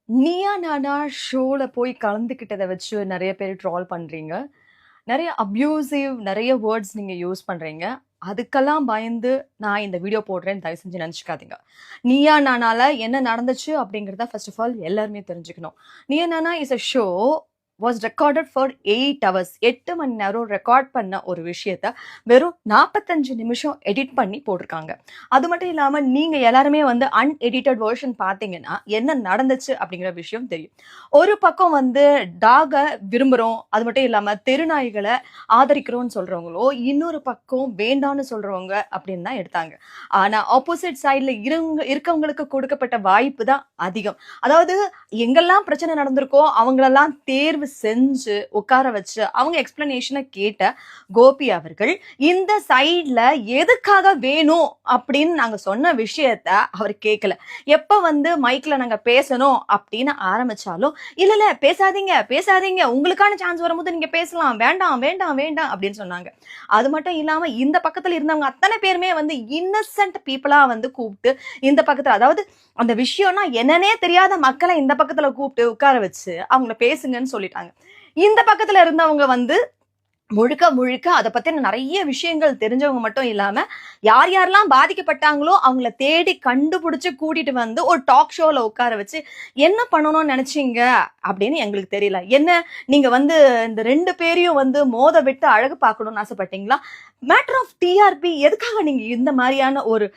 நீயா நானா ஷோல போய் கலந்துக்கிட்டத வச்சு நெறைய பேர் ட்ரால் பண்றீங்க. நெறைய அப்யூசிவ் நெறைய வேர்ட்ஸ் நீங்க யூஸ் பண்றீங்க. அதுக்கெல்லாம் பயந்து நான் இந்த வீடியோ போடுறேன்னு தயவு செஞ்சு நெனச்சுக்காதீங்க. நீயா நானால என்ன நடந்துச்சு அப்படிங்கிறத ஃபர்ஸ்ட் ஆஃப் ஆல் எல்லாருமே தெரிஞ்சுக்கணும். Neeya Naana is a show was recorded for 8 hours. 8 மணி நேரம் ரெக்கார்ட் பண்ண ஒரு விஷயத்த வெறும் 45 நிமிஷம் எடிட் பண்ணி போட்டிருக்காங்க. அது மட்டும் இல்லாம நீங்க எல்லாருமே வந்து அன்எடிட்டட் வெர்ஷன் பார்த்தீங்கன்னா, என்ன நடந்துச்சு அப்படிங்கிற விஷயம் தெரியும். ஒரு பக்கம் வந்து டாக விரும்புறோம். அது மட்டும் இல்லாம தெருநாய்கள ஆதரிக்கிறோம்னு சொல்றவங்களோ, இன்னொரு பக்கம் வேண்டான்னு சொல்றவங்க அப்படின்னு தான் எடுத்தாங்க. ஆனா ஆப்போசிட் சைட்ல இருக்கவங்களுக்கு கொடுக்கப்பட்ட வாய்ப்பு தான் அதிகம். அதாவது எங்கெல்லாம் பிரச்சனை நடந்திருக்கோ அவங்களெல்லாம் தேர்வு செஞ்சு உட்கார வச்சு அவங்க எக்ஸ்பிளனேஷனை கேட்ட கோபி அவர்கள் இந்த சைட்ல எதுக்காக வேணும் அப்படின்னு நாங்க சொன்ன விஷயத்த அவர் கேட்கல. எப்ப வந்து மைக்ல நாங்க பேசணும் அப்படின்னு ஆரம்பிச்சாலும் இல்ல இல்ல பேசாதீங்க பேசாதீங்க, உங்களுக்கான சான்ஸ் வரும்போது நீங்க பேசலாம், வேண்டாம் வேண்டாம் வேண்டாம் அப்படின்னு சொன்னாங்க. அது மட்டும் இல்லாம இந்த பக்கத்துல இருந்தவங்க அத்தனை பேருமே வந்து இன்னசென்ட் பீப்புளா வந்து கூப்பிட்டு இந்த பக்கத்துல, அதாவது அந்த விஷயம்னா என்னன்னே தெரியாத மக்களை இந்த பக்கத்துல கூப்பிட்டு உட்கார வச்சு அவங்கள பேசுங்கன்னு சொல்லிட்டாங்க. இந்த பக்கத்துல இருந்தவங்க வந்து முழுக்க முழுக்க அத பத்தின நெறைய விஷயங்கள் தெரிஞ்சவங்க மட்டும் இல்லாம, யார் யாரெல்லாம் பாதிக்கப்பட்டாங்களோ அவங்கள தேடி கண்டுபிடிச்சு கூட்டிட்டு வந்து ஒரு டாக் ஷோல உட்கார வச்சு, "என்ன பண்ணணும்னு நெனச்சீங்க?" அப்படின்னு எங்களுக்கு தெரியல. என்ன நீங்க வந்து இந்த 2 பேரையும் வந்து மோத விட்டு அழகு பார்க்கணும்னு ஆசைப்பட்டீங்களா? மேட்டர் ஆஃப் டிஆர்பி எதுக்காக நீங்க இந்த மாரியான ஒரு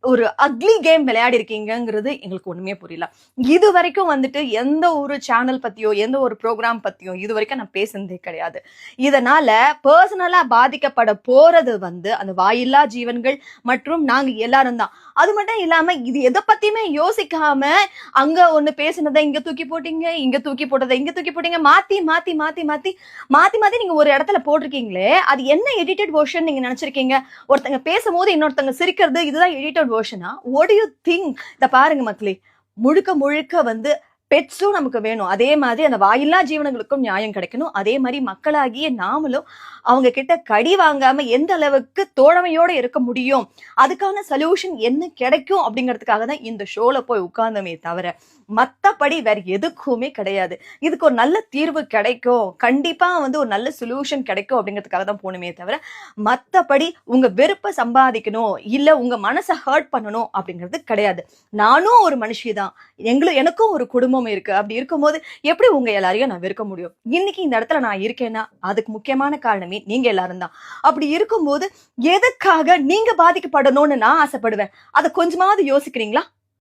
ஒரு அக்லி கேம் விளையாடி இருக்கீங்கங்கிறது எங்களுக்கு ஒண்ணுமே புரியல. இதுவரைக்கும் வந்துட்டு எந்த ஒரு சேனல் பத்தியோ, எந்த ஒரு புரோகிராம் பத்தியோ இதுவரைக்கும் நான் பேசுனதே கிடையாது. இதனால பர்சனலா பாதிக்கப்பட போறது வந்து அந்த வாயில்லா ஜீவன்கள் மற்றும் நாங்க எல்லாரும் தான். அது மட்டும் இல்லாம இது எதை பத்தியுமே யோசிக்காம அங்க ஒண்ணு பேசுனதை இங்க தூக்கி போட்டீங்க, இங்க தூக்கி போட்டதை இங்க தூக்கி போட்டீங்க, மாத்தி மாத்தி மாத்தி மாத்தி மாத்தி மாத்தி நீங்க ஒரு இடத்துல போட்டிருக்கீங்களே, அது என்ன எடிட்டட் வெர்ஷன் நீங்க நினைச்சிருக்கீங்க? ஒருத்தங்க பேசும்போது இன்னொருத்தங்க சிரிக்கிறது இதுதான் எடிட்டட் வெர்ஷனா? What do you think? இத பாருங்க மக்களே, முழுக்க முழுக்க வந்து பெட்ஸும் நமக்கு வேணும். அதே மாதிரி அந்த வாயில்லா ஜீவனங்களுக்கும் நியாயம் கிடைக்கணும். அதே மாதிரி மக்களாகிய நாமளும் அவங்க கிட்ட கடி வாங்காம எந்த அளவுக்கு தோழமையோட இருக்க முடியும், அதுக்கான சொல்யூஷன் என்ன கிடைக்கும் அப்படிங்கிறதுக்காக தான் இந்த ஷோல போய் உட்கார்ந்தோமே தவிர மத்தபடி வேற எதுக்குமே கிடையாது. இதுக்கு ஒரு நல்ல தீர்வு கிடைக்கும், கண்டிப்பா வந்து ஒரு நல்ல சொல்யூஷன் கிடைக்கும் அப்படிங்கிறதுக்காக தான் போகணுமே தவிர மத்தபடி உங்க வெறுப்பை சம்பாதிக்கணும் இல்ல உங்க மனசை ஹர்ட் பண்ணணும் அப்படிங்கிறது கிடையாது. நானும் ஒரு மனுஷி தான், எனக்கும் ஒரு குடும்பம் இருக்கு. அப்படி இருக்கும்போது எப்படி உங்க எல்லாரையும் நான் வெறுக்க முடியும்? இன்னைக்கு இந்த இடத்துல நான் இருக்கேன்னா அதுக்கு முக்கியமான காரணமே நீங்க எல்லாரும் தான். அப்படி இருக்கும்போது எதுக்காக நீங்க பாதிக்கப்படணும்னு நான் ஆசைப்படுவேன்? அதை கொஞ்சமாவது யோசிக்கிறீங்களா?